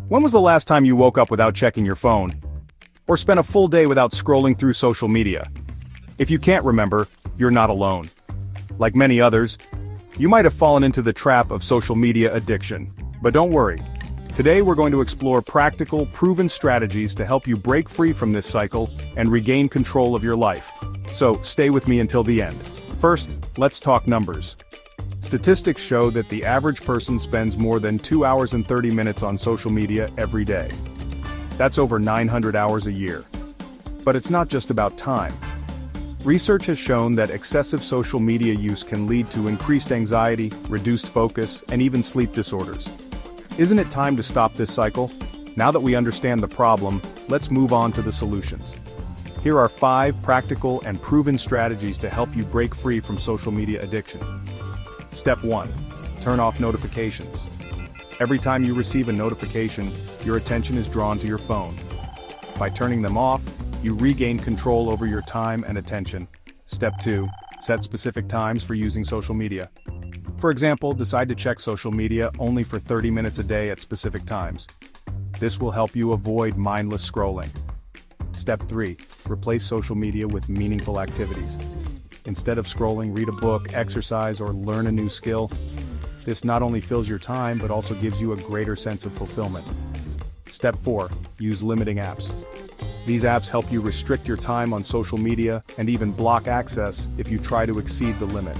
When was the last time you woke up without checking your phone? Or spent a full day without scrolling through social media? If you can't remember, you're not alone. Like many others, you might have fallen into the trap of social media addiction. But don't worry. Today we're going to explore practical, proven strategies to help you break free from this cycle and regain control of your life. So, stay with me until the end. First, let's talk numbers. Statistics show that the average person spends more than 2 hours and 30 minutes on social media every day. That's over 900 hours a year. But it's not just about time. Research has shown that excessive social media use can lead to increased anxiety, reduced focus, and even sleep disorders. Isn't it time to stop this cycle? Now that we understand the problem, let's move on to the solutions. Here are 5 practical and proven strategies to help you break free from social media addiction. Step 1. Turn off notifications. Every time you receive a notification, your attention is drawn to your phone. By turning them off, you regain control over your time and attention. Step 2. Set specific times for using social media. For example, decide to check social media only for 30 minutes a day at specific times. This will help you avoid mindless scrolling. Step 3. Replace social media with meaningful activities. Instead of scrolling, read a book, exercise, or learn a new skill. This not only fills your time, but also gives you a greater sense of fulfillment. Step 4. Use limiting apps. These apps help you restrict your time on social media and even block access if you try to exceed the limit.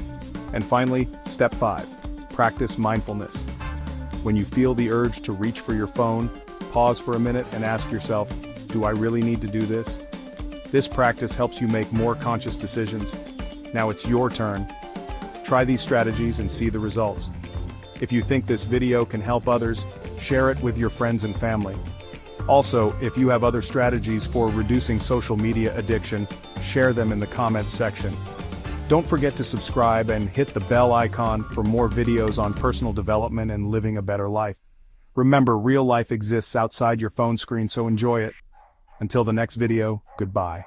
And finally, Step 5. Practice mindfulness. When you feel the urge to reach for your phone, pause for a minute and ask yourself, do I really need to do this? This practice helps you make more conscious decisions. Now it's your turn. Try these strategies and see the results. If you think this video can help others, share it with your friends and family. Also, if you have other strategies for reducing social media addiction, share them in the comments section. Don't forget to subscribe and hit the bell icon for more videos on personal development and living a better life. Remember, real life exists outside your phone screen, so enjoy it. Until the next video, goodbye.